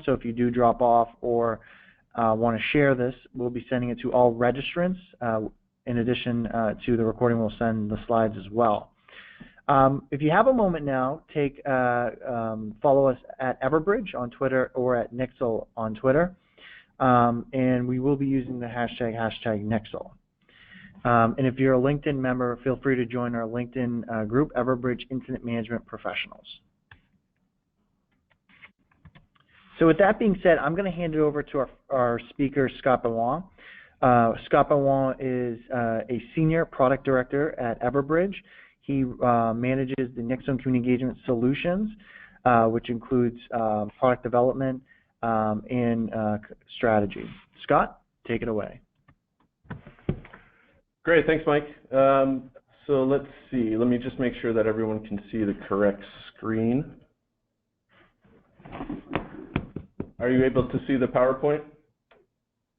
So if you do drop off or want to share this, we'll be sending it to all registrants. In addition to the recording, we'll send the slides as well. If you have a moment now, follow us at Everbridge on Twitter or at Nixle on Twitter, and we will be using the hashtag Nixle. And if you're a LinkedIn member, feel free to join our LinkedIn group, Everbridge Incident Management Professionals. So with that being said, I'm going to hand it over to our speaker, Scott Benoit. Scott Benoit is a Senior Product Director at Everbridge. He manages the Nixle Community Engagement Solutions, which includes product development and strategy. Scott, take it away. Great, thanks, Mike. So let's see. Let me just make sure that everyone can see the correct screen. Are you able to see the PowerPoint?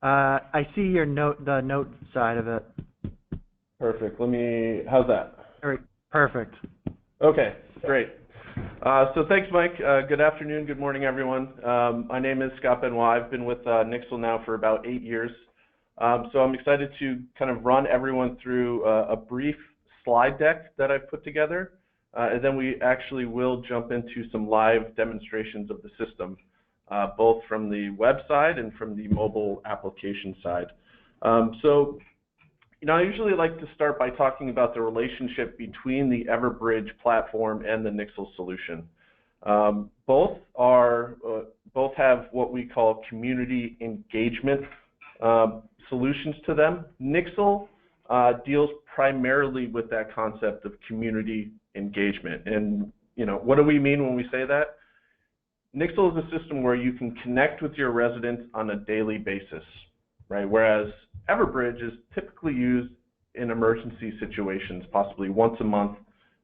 I see your the note side of it. Perfect. How's that? Perfect. Okay, great. So thanks, Mike. Good afternoon, good morning, everyone. My name is Scott Benoit. I've been with Nixle now for about 8 years. So I'm excited to kind of run everyone through a brief slide deck that I've put together, and then we actually will jump into some live demonstrations of the system, both from the website and from the mobile application side. So, I usually like to start by talking about the relationship between the Everbridge platform and the Nixle solution. Both have what we call community engagement solutions to them. Nixle deals primarily with that concept of community engagement. And what do we mean when we say that? Nixle is a system where you can connect with your residents on a daily basis, right? Whereas Everbridge is typically used in emergency situations, possibly once a month,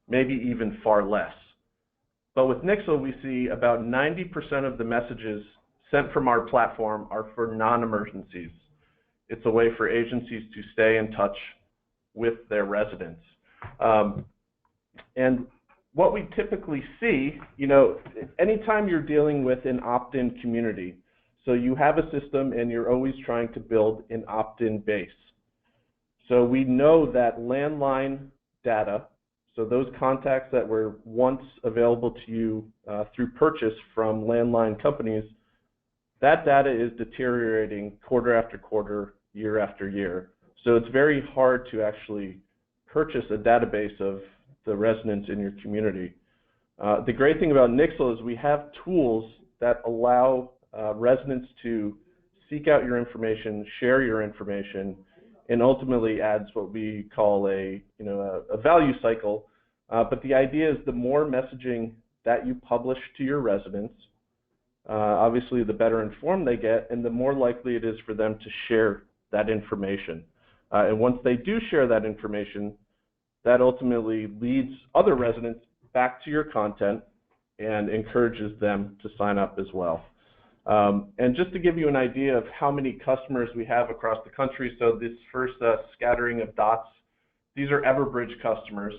maybe even far less. But with Nixle, we see about 90% of the messages sent from our platform are for non-emergencies. It's a way for agencies to stay in touch with their residents. And what we typically see, anytime you're dealing with an opt-in community, so you have a system and you're always trying to build an opt-in base. So we know that landline data, so those contacts that were once available to you through purchase from landline companies, that data is deteriorating quarter after quarter, year after year. So it's very hard to actually purchase a database of the residents in your community. The great thing about Nixle is we have tools that allow residents to seek out your information, share your information, and ultimately adds what we call a value cycle. But the idea is the more messaging that you publish to your residents, obviously the better informed they get, and the more likely it is for them to share that information. And once they do share that information, that ultimately leads other residents back to your content and encourages them to sign up as well. And just to give you an idea of how many customers we have across the country, so this first scattering of dots, these are Everbridge customers.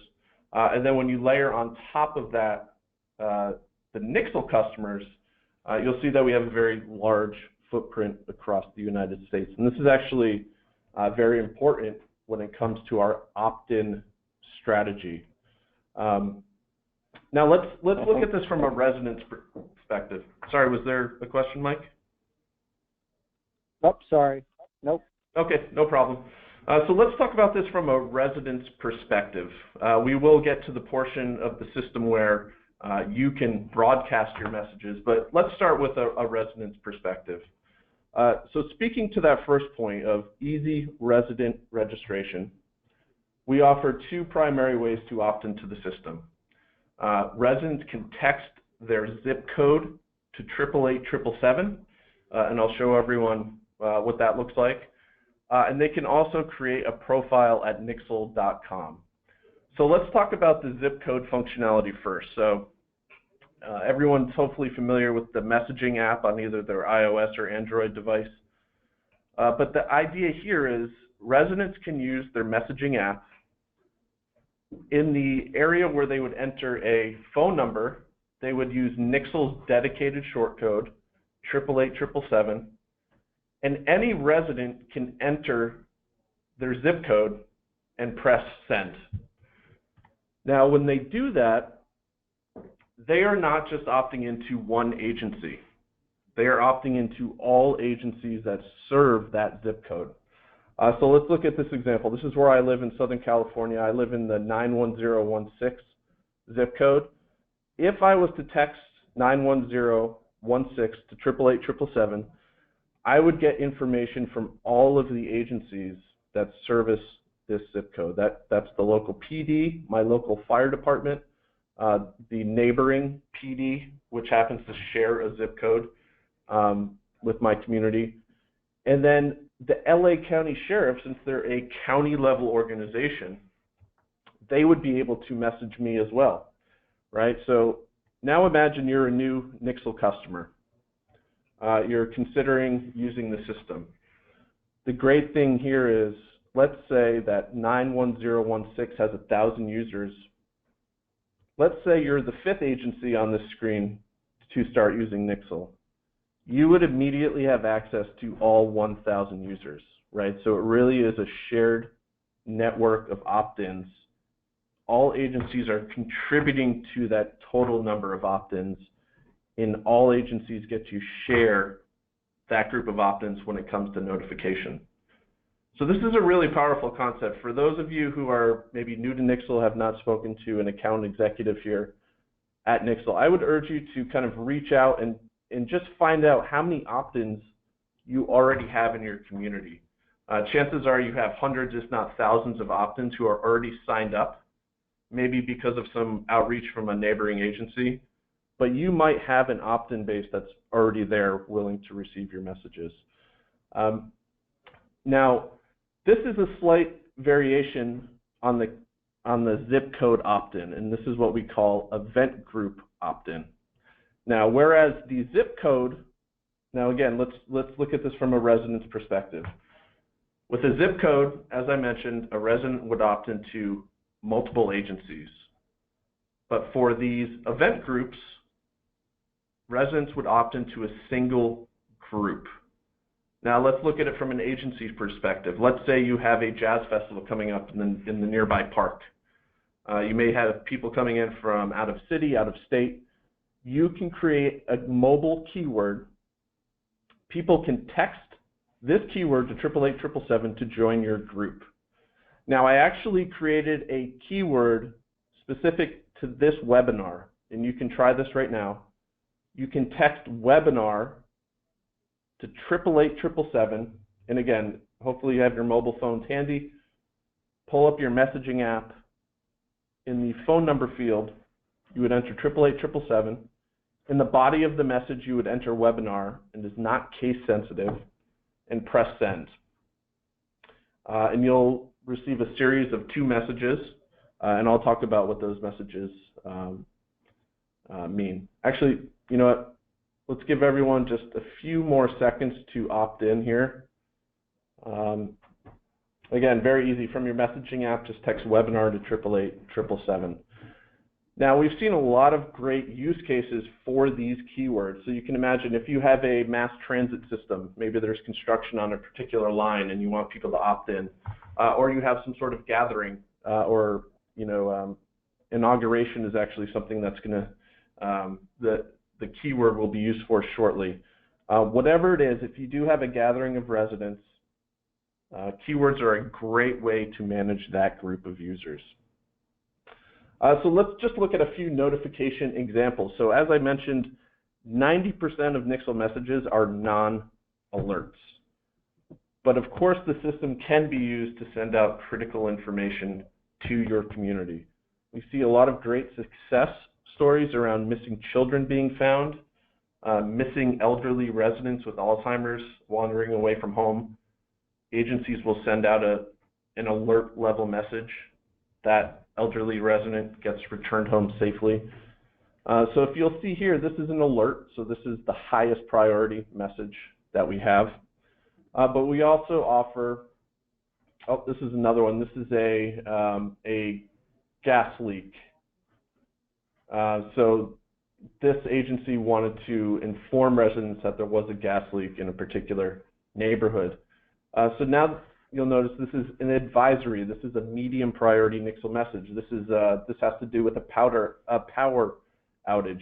And then when you layer on top of that the Nixle customers, you'll see that we have a very large footprint across the United States. And this is actually very important when it comes to our opt-in strategy. Now let's look at this from a resident's perspective. Sorry, was there a question, Mike? Nope, sorry. Nope. Okay, no problem. So let's talk about this from a resident's perspective. We will get to the portion of the system where you can broadcast your messages, but let's start with a resident's perspective. So speaking to that first point of easy resident registration, we offer two primary ways to opt into the system. Residents can text their zip code to 888-777, and I'll show everyone what that looks like. And they can also create a profile at nixle.com. So let's talk about the zip code functionality first. So everyone's hopefully familiar with the messaging app on either their iOS or Android device. But the idea here is residents can use their messaging app. In the area where they would enter a phone number, they would use Nixle's dedicated short code, 888-777, and any resident can enter their zip code and press send. Now, when they do that, they are not just opting into one agency. They are opting into all agencies that serve that zip code. So let's look at this example. This is where I live in Southern California. I live in the 91016 zip code. If I was to text 91016 to 888-777, I would get information from all of the agencies that service this zip code. That's the local PD, my local fire department, the neighboring PD, which happens to share a zip code with my community, and then the LA County Sheriff, since they're a county-level organization, they would be able to message me as well, right? So now imagine you're a new Nixle customer. You're considering using the system. The great thing here is, let's say that 91016 has 1,000 users. Let's say you're the 5th agency on this screen to start using Nixle. You would immediately have access to all 1,000 users, right? So it really is a shared network of opt-ins. All agencies are contributing to that total number of opt-ins, and all agencies get to share that group of opt-ins when it comes to notification. So this is a really powerful concept. For those of you who are maybe new to Nixle, have not spoken to an account executive here at Nixle, I would urge you to kind of reach out and just find out how many opt-ins you already have in your community. Chances are you have hundreds, if not thousands, of opt-ins who are already signed up, maybe because of some outreach from a neighboring agency, but you might have an opt-in base that's already there willing to receive your messages. Now, this is a slight variation on the zip code opt-in, and this is what we call event group opt-in. Now, whereas the zip code, now again, let's look at this from a resident's perspective. With a zip code, as I mentioned, a resident would opt into multiple agencies. But for these event groups, residents would opt into a single group. Now, let's look at it from an agency's perspective. Let's say you have a jazz festival coming up in the nearby park. You may have people coming in from out of city, out of state. You can create a mobile keyword. People can text this keyword to 888-777 to join your group. Now, I actually created a keyword specific to this webinar, and you can try this right now. You can text webinar to 888-777, and again, hopefully you have your mobile phones handy. Pull up your messaging app. In the phone number field, you would enter 888-777. In the body of the message, you would enter webinar, and is not case sensitive, and press send. And you'll receive a series of 2 messages, and I'll talk about what those messages mean. Actually, you know what? Let's give everyone just a few more seconds to opt in here. Again, very easy. From your messaging app, just text webinar to 888-777. Now, we've seen a lot of great use cases for these keywords. So you can imagine if you have a mass transit system, maybe there's construction on a particular line and you want people to opt in, or you have some sort of gathering, or inauguration is actually something that's going to, the keyword will be used for shortly. Whatever it is, if you do have a gathering of residents, keywords are a great way to manage that group of users. So let's just look at a few notification examples. So as I mentioned, 90% of Nixle messages are non-alerts. But of course, the system can be used to send out critical information to your community. We see a lot of great success stories around missing children being found, missing elderly residents with Alzheimer's wandering away from home. Agencies will send out an alert level message that elderly resident gets returned home safely. So if you'll see here, this is an alert. So this is the highest priority message that we have. But we also offer, oh, this is another one. This is a gas leak. So this agency wanted to inform residents that there was a gas leak in a particular neighborhood. So now you'll notice this is an advisory. This is a medium priority Nixle message. This has to do with a power outage.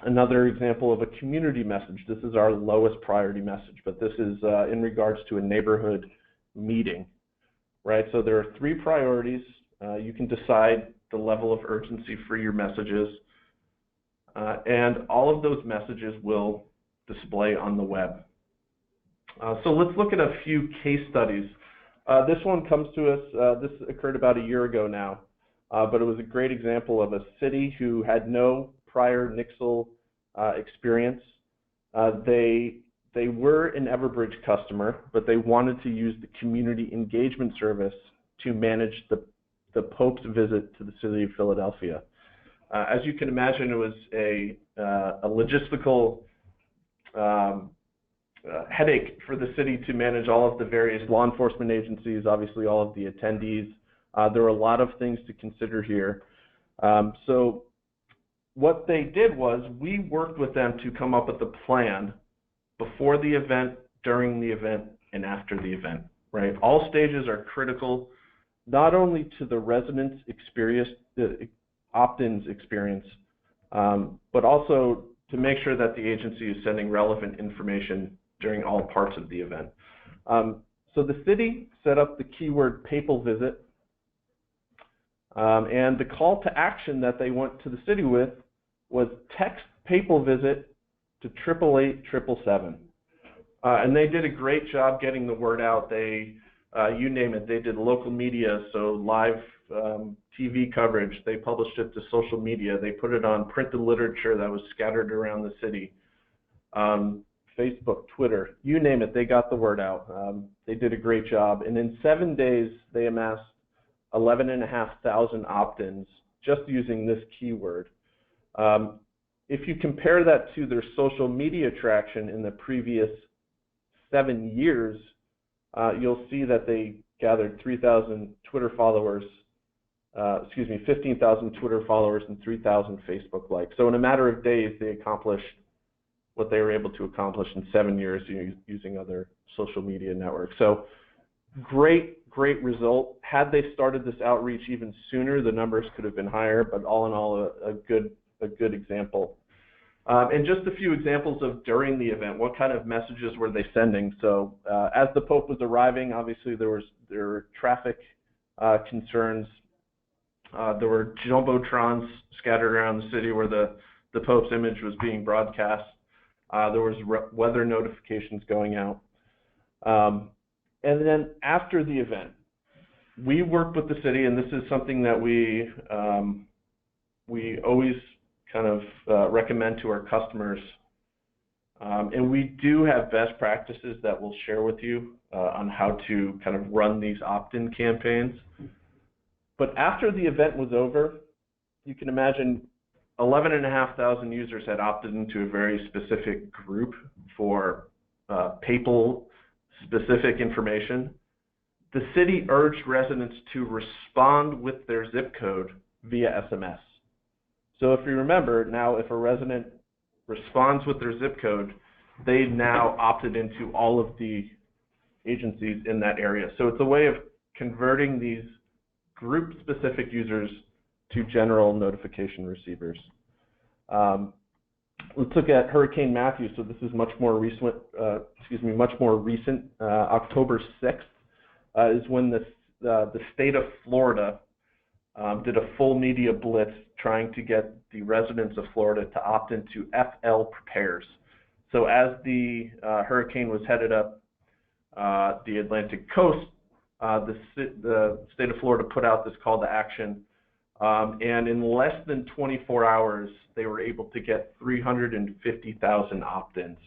Another example of a community message. This is our lowest priority message, but this is in regards to a neighborhood meeting, right? So there are 3 priorities. You can decide the level of urgency for your messages, and all of those messages will display on the web. So let's look at a few case studies. This one comes to us, this occurred about a year ago now, but it was a great example of a city who had no prior Nixle experience. They were an Everbridge customer, but they wanted to use the community engagement service to manage the Pope's visit to the city of Philadelphia. As you can imagine, it was a logistical headache for the city to manage all of the various law enforcement agencies, obviously all of the attendees. There were a lot of things to consider here. So what they did was we worked with them to come up with a plan before the event, during the event, and after the event, right? All stages are critical, not only to the residents' experience, the opt-ins experience, but also to make sure that the agency is sending relevant information during all parts of the event. So the city set up the keyword papal visit, and the call to action that they went to the city with was text papal visit to 888-777. And they did a great job getting the word out. They, you name it, they did local media, so live TV coverage. They published it to social media. They put it on printed literature that was scattered around the city. Facebook, Twitter, you name it, they got the word out. They did a great job. And in 7 days, they amassed 11,500 opt-ins just using this keyword. If you compare that to their social media traction in the previous 7 years, you'll see that they gathered 3,000 Twitter followers, 15,000 Twitter followers and 3,000 Facebook likes. So in a matter of days, they accomplished what they were able to accomplish in 7 years using other social media networks. So great result. Had they started this outreach even sooner, the numbers could have been higher, but all in all, a good example. And just a few examples of during the event, what kind of messages were they sending? So as the Pope was arriving, obviously there were traffic concerns. There were jumbotrons scattered around the city where the Pope's image was being broadcast. There was weather notifications going out. And then after the event, we worked with the city, and this is something that we always kind of recommend to our customers. And we do have best practices that we'll share with you on how to kind of run these opt-in campaigns. But after the event was over, you can imagine 11,500 users had opted into a very specific group for papal specific information. The city urged residents to respond with their zip code via SMS. So if you remember, now if a resident responds with their zip code, they now opted into all of the agencies in that area. So it's a way of converting these group-specific users to general notification receivers. Let's look at Hurricane Matthew. So this is much more recent. October 6th is when the state of Florida did a full media blitz trying to get the residents of Florida to opt into FL Prepares. So as the hurricane was headed up the Atlantic coast, the state of Florida put out this call to action, and in less than 24 hours, they were able to get 350,000 opt-ins.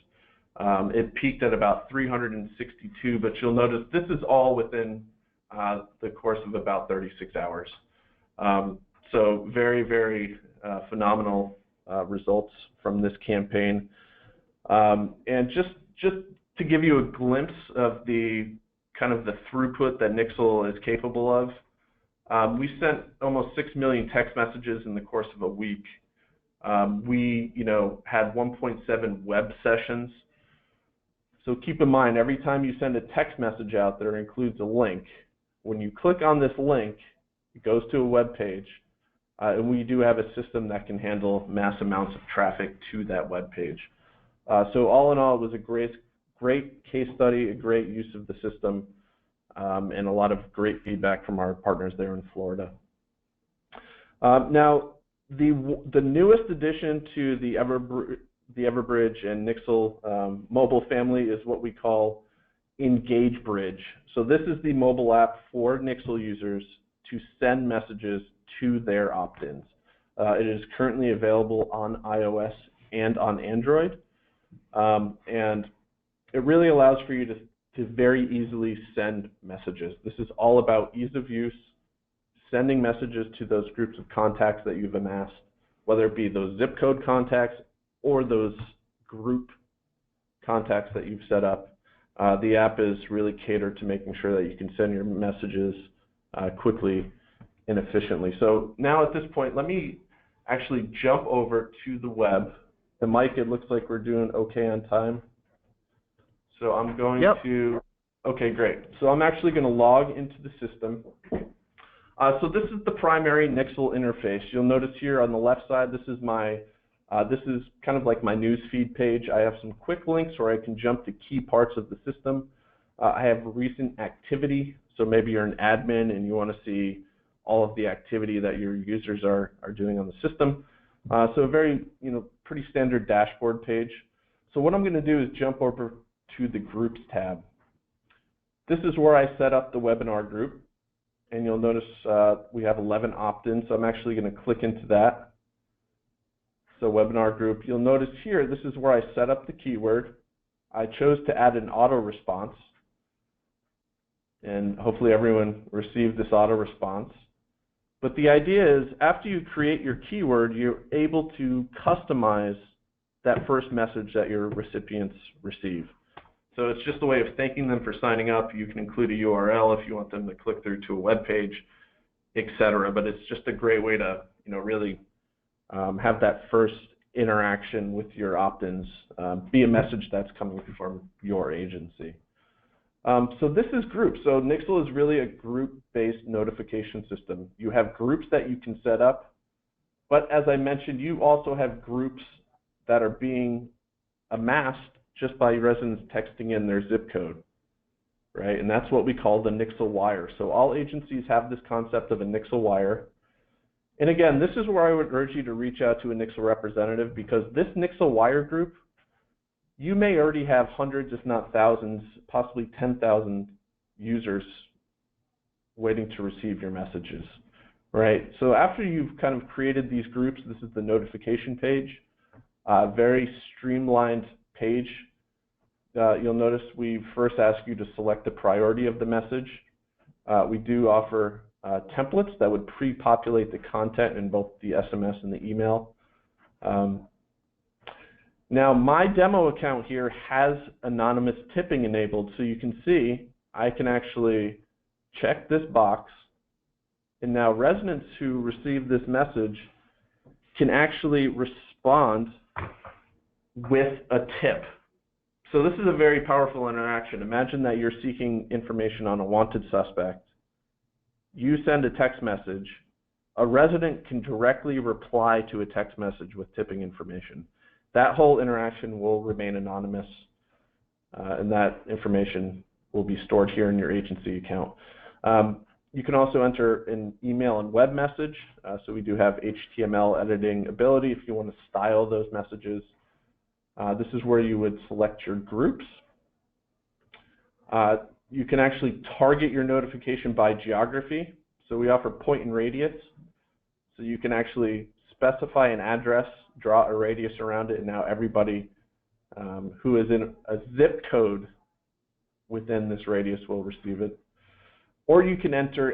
It peaked at about 362, but you'll notice this is all within the course of about 36 hours. So very, very phenomenal results from this campaign. And just to give you a glimpse of the kind of the throughput that Nixle is capable of, we sent almost 6 million text messages in the course of a week. We, had 1.7 web sessions. So keep in mind, every time you send a text message out there, it includes a link. When you click on this link, it goes to a web page, and we do have a system that can handle mass amounts of traffic to that web page. So all in all, it was a great case study, a great use of the system, and a lot of great feedback from our partners there in Florida. Now, the newest addition to the Everbridge and Nixle mobile family is what we call Engage Bridge. So this is the mobile app for Nixle users to send messages to their opt-ins. It is currently available on iOS and on Android, and it really allows for you to very easily send messages. This is all about ease of use, sending messages to those groups of contacts that you've amassed, whether it be those zip code contacts or those group contacts that you've set up. The app is really catered to making sure that you can send your messages quickly and efficiently. So now at this point, let me actually jump over to the web. And Mike, it looks like we're doing okay on time. So I'm going to, okay, great. So I'm actually going to log into the system. So this is the primary Nixle interface. You'll notice here on the left side, this is kind of like my news feed page. I have some quick links where I can jump to key parts of the system. I have recent activity, so maybe you're an admin and you want to see all of the activity that your users are doing on the system. So a very, pretty standard dashboard page. So what I'm going to do is jump over to the Groups tab. This is where I set up the webinar group, and you'll notice we have 11 opt-ins, so I'm actually going to click into that. So webinar group, you'll notice here, this is where I set up the keyword. I chose to add an auto response, and hopefully everyone received this auto response. But the idea is, after you create your keyword, you're able to customize that first message that your recipients receive. So it's just a way of thanking them for signing up. You can include a URL if you want them to click through to a web page, etc. But it's just a great way to, really have that first interaction with your opt-ins be a message that's coming from your agency. So this is groups. So Nixle is really a group-based notification system. You have groups that you can set up, but as I mentioned, you also have groups that are being amassed just by residents texting in their zip code, right? And that's what we call the Nixle wire. So all agencies have this concept of a Nixle wire. And again, this is where I would urge you to reach out to a Nixle representative, because this Nixle wire group, you may already have hundreds, if not thousands, possibly 10,000 users waiting to receive your messages, right? So after you've kind of created these groups, this is the notification page, very streamlined page. You'll notice we first ask you to select the priority of the message. We do offer templates that would pre-populate the content in both the SMS and the email. Now, my demo account here has anonymous tipping enabled, so you can see I can actually check this box, and now residents who receive this message can actually respond with a tip. So this is a very powerful interaction. Imagine that you're seeking information on a wanted suspect. You send a text message. A resident can directly reply to a text message with tipping information. That whole interaction will remain anonymous, and that information will be stored here in your agency account. You can also enter an email and web message. So we do have HTML editing ability if you want to style those messages. This is where you would select your groups. You can actually target your notification by geography. So we offer point and radius. So you can actually specify an address, draw a radius around it, and now everybody who is in a zip code within this radius will receive it. Or you can enter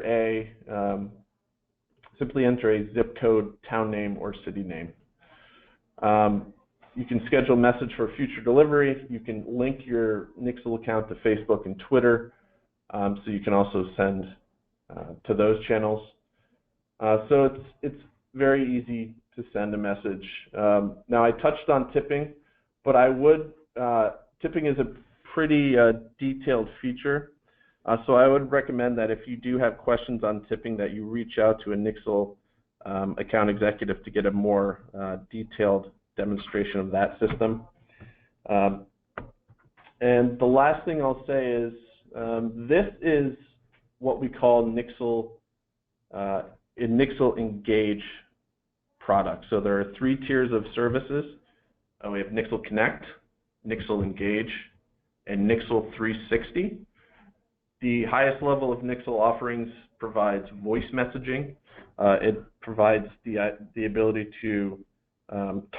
simply enter a zip code, town name, or city name. You can schedule a message for future delivery. You can link your Nixle account to Facebook and Twitter, so you can also send to those channels. So it's very easy to to send a message. Now, I touched on tipping, but tipping is a pretty detailed feature. So I would recommend that if you do have questions on tipping, that you reach out to a Nixle account executive to get a more detailed demonstration of that system. And the last thing I'll say is this is what we call Nixle Engage product. So there are 3 tiers of services. We have Nixle Connect, Nixle Engage, and Nixle 360. The highest level of Nixle offerings provides voice messaging. It provides the ability to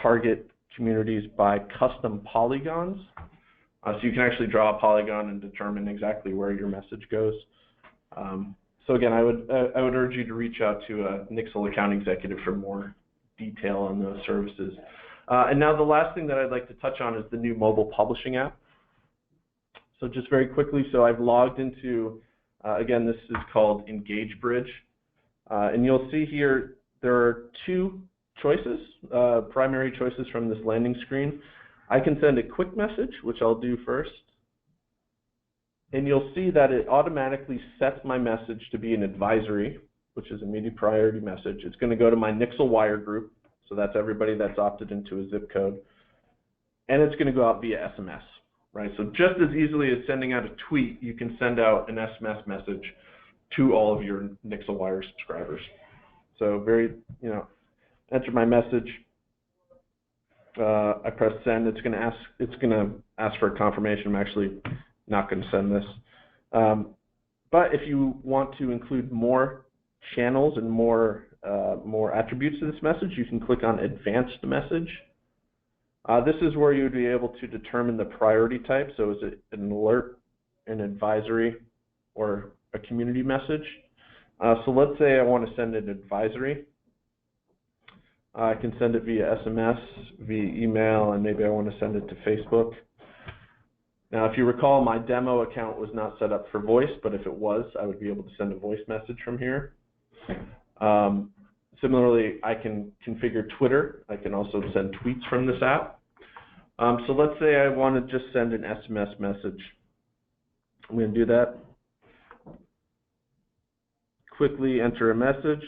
target communities by custom polygons. So you can actually draw a polygon and determine exactly where your message goes. So again, I would urge you to reach out to a Nixle account executive for more detail on those services. And now the last thing that I'd like to touch on is the new mobile publishing app. So just very quickly, so I've logged into, again, this is called Engage Bridge. And you'll see here there are 2 choices, primary choices from this landing screen. I can send a quick message, which I'll do first. And you'll see that it automatically sets my message to be an advisory, which is a media priority message. It's going to go to my Nixle wire group, so that's everybody that's opted into a zip code. And it's going to go out via SMS, right? So just as easily as sending out a tweet, you can send out an SMS message to all of your Nixle wire subscribers. So very, enter my message. I press send. It's going to ask for a confirmation. I'm actually not going to send this. But if you want to include more channels and more attributes to this message, you can click on Advanced Message. This is where you would be able to determine the priority type. So is it an alert, an advisory, or a community message? So let's say I want to send an advisory. I can send it via SMS, via email, and maybe I want to send it to Facebook. Now, if you recall, my demo account was not set up for voice, but if it was, I would be able to send a voice message from here. Similarly, I can configure Twitter. I can also send tweets from this app. So let's say I want to just send an SMS message. I'm going to do that. Quickly enter a message.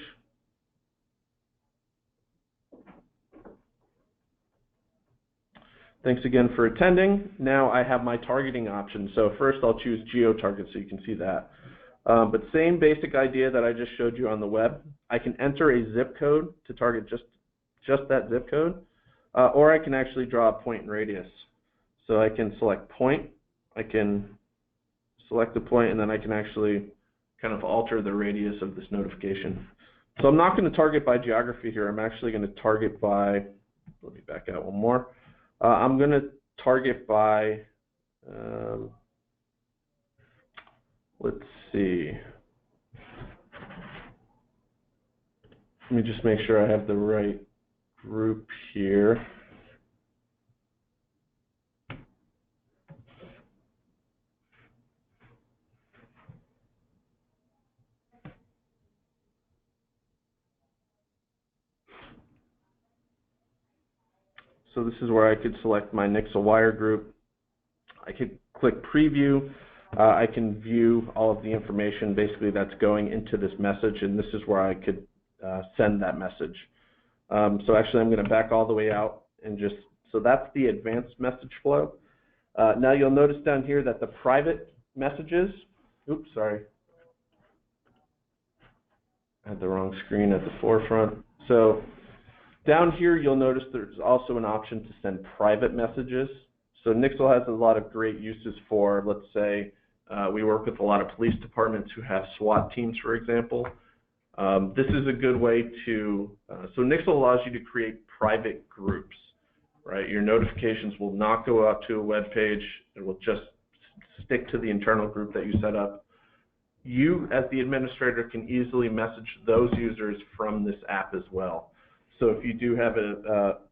Thanks again for attending. Now I have my targeting options. So first I'll choose geo-target so you can see that. But same basic idea that I just showed you on the web. I can enter a zip code to target just that zip code, or I can actually draw a point and radius. So I can select point, I can select the point, and then I can actually kind of alter the radius of this notification. So I'm not going to target by geography here. I'm actually going to target by, let me back out one more. I'm going to target by, let's see. Let me just make sure I have the right group here. So this is where I could select my Nixle wire group. I could click preview. I can view all of the information basically that's going into this message, and this is where I could send that message. So actually I'm going to back all the way out and just, so that's the advanced message flow. Now you'll notice down here that the private messages, oops, sorry. I had the wrong screen at the forefront. So down here, you'll notice there's also an option to send private messages. So Nixle has a lot of great uses for, let's say, we work with a lot of police departments who have SWAT teams, for example. This is a good way to, so Nixle allows you to create private groups, right? Your notifications will not go out to a web page. It will just stick to the internal group that you set up. You, as the administrator, can easily message those users from this app as well. So if you do have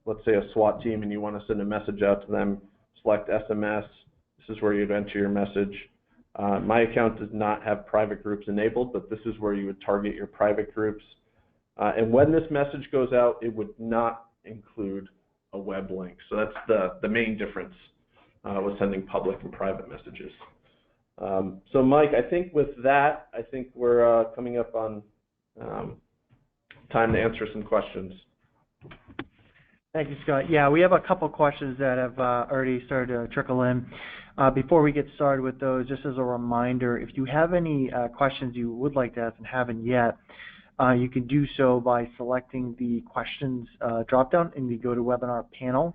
let's say a SWAT team and you want to send a message out to them, select SMS. This is where you'd enter your message. My account does not have private groups enabled, but this is where you would target your private groups. And when this message goes out, it would not include a web link. So that's the main difference with sending public and private messages. So Mike, I think with that, I think we're coming up on time to answer some questions. Thank you, Scott. Yeah, we have a couple questions that have already started to trickle in. Before we get started with those, just as a reminder, if you have any questions you would like to ask and haven't yet, you can do so by selecting the questions dropdown in the GoToWebinar panel.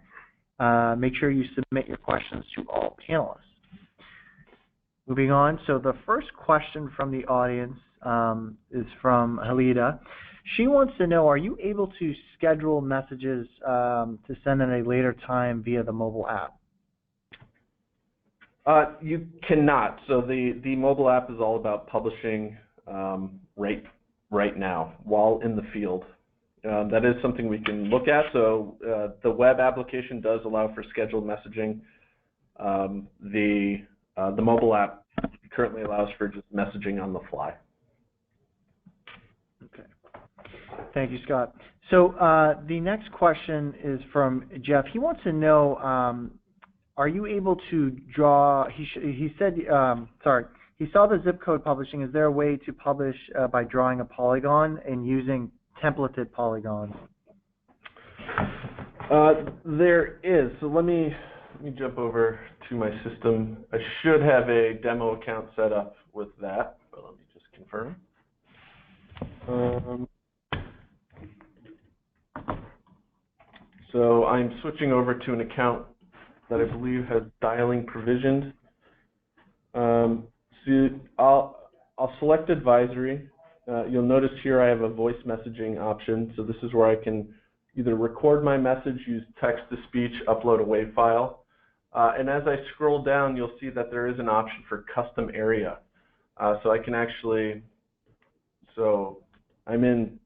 Make sure you submit your questions to all panelists. Moving on, so the first question from the audience is from Halida. She wants to know, are you able to schedule messages to send at a later time via the mobile app? You cannot. So the mobile app is all about publishing right now while in the field. That is something we can look at. So the web application does allow for scheduled messaging. The mobile app currently allows for just messaging on the fly. Okay. Thank you, Scott. So the next question is from Jeff. He wants to know, are you able to draw, he said, sorry, he saw the zip code publishing. Is there a way to publish by drawing a polygon and using templated polygons? There is. So let me jump over to my system. I should have a demo account set up with that, but let me just confirm. So I'm switching over to an account that I believe has dialing provisioned. So I'll select advisory. You'll notice here I have a voice messaging option. So this is where I can either record my message, use text-to-speech, upload a WAV file. And as I scroll down, you'll see that there is an option for custom area. So I can actually, so I'm in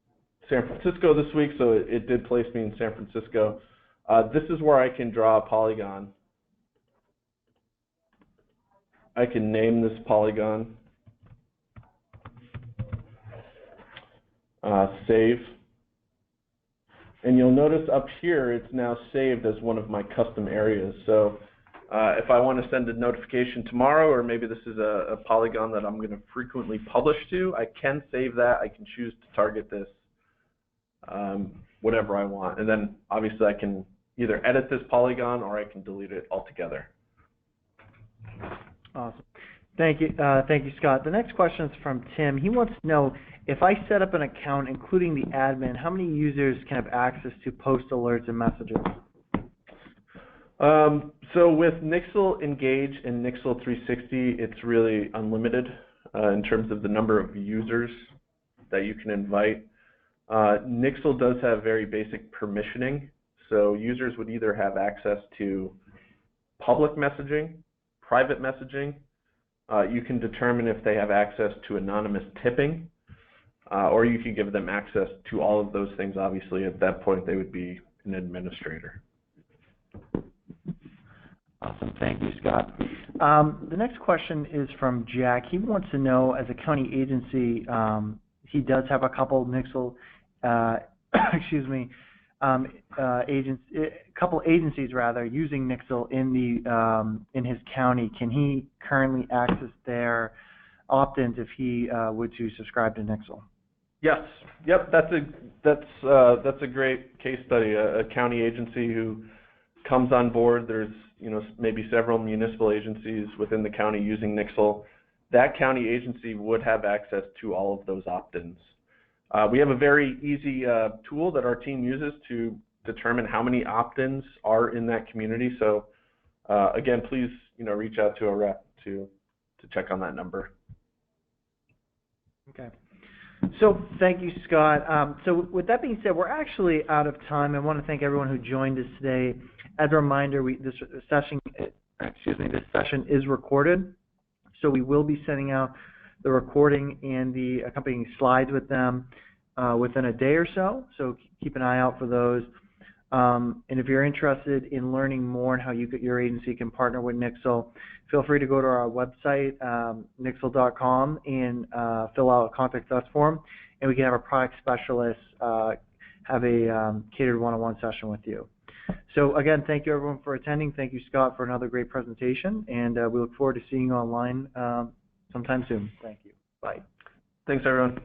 San Francisco this week, so it did place me in San Francisco. This is where I can draw a polygon. I can name this polygon, save, and you'll notice up here it's now saved as one of my custom areas. So if I want to send a notification tomorrow, or maybe this is a polygon that I'm going to frequently publish to, I can save that. I can choose to target this whatever I want, and then obviously I can either edit this polygon or I can delete it altogether. Awesome. Thank you, Scott. The next question is from Tim. He wants to know, if I set up an account, including the admin, how many users can have access to post alerts and messages? So with Nixle Engage and Nixle 360, it's really unlimited in terms of the number of users that you can invite. Nixle does have very basic permissioning, so users would either have access to public messaging, private messaging. You can determine if they have access to anonymous tipping, or you can give them access to all of those things. Obviously, at that point, they would be an administrator. Awesome. Thank you, Scott. The next question is from Jack. He wants to know, as a county agency, he does have a couple Nixle, excuse me, couple agencies rather using Nixle in his county. Can he currently access their opt-ins if he would to subscribe to Nixle? Yes. Yep. That's a great case study. A county agency who comes on board. There's maybe several municipal agencies within the county using Nixle. That county agency would have access to all of those opt-ins. We have a very easy tool that our team uses to determine how many opt-ins are in that community. So again, please reach out to a rep to check on that number. Okay. So thank you, Scott. So with that being said, we're actually out of time. I want to thank everyone who joined us today. As a reminder, this session is recorded, so we will be sending out the recording and the accompanying slides with them within a day or so. So keep an eye out for those. And if you're interested in learning more on how your agency can partner with Nixle, feel free to go to our website, nixle.com, and fill out a Contact Us form. and we can have our product specialists have a catered one-on-one session with you. So again, thank you everyone for attending. Thank you, Scott, for another great presentation, and we look forward to seeing you online sometime soon. Thank you. Bye. Thanks, everyone.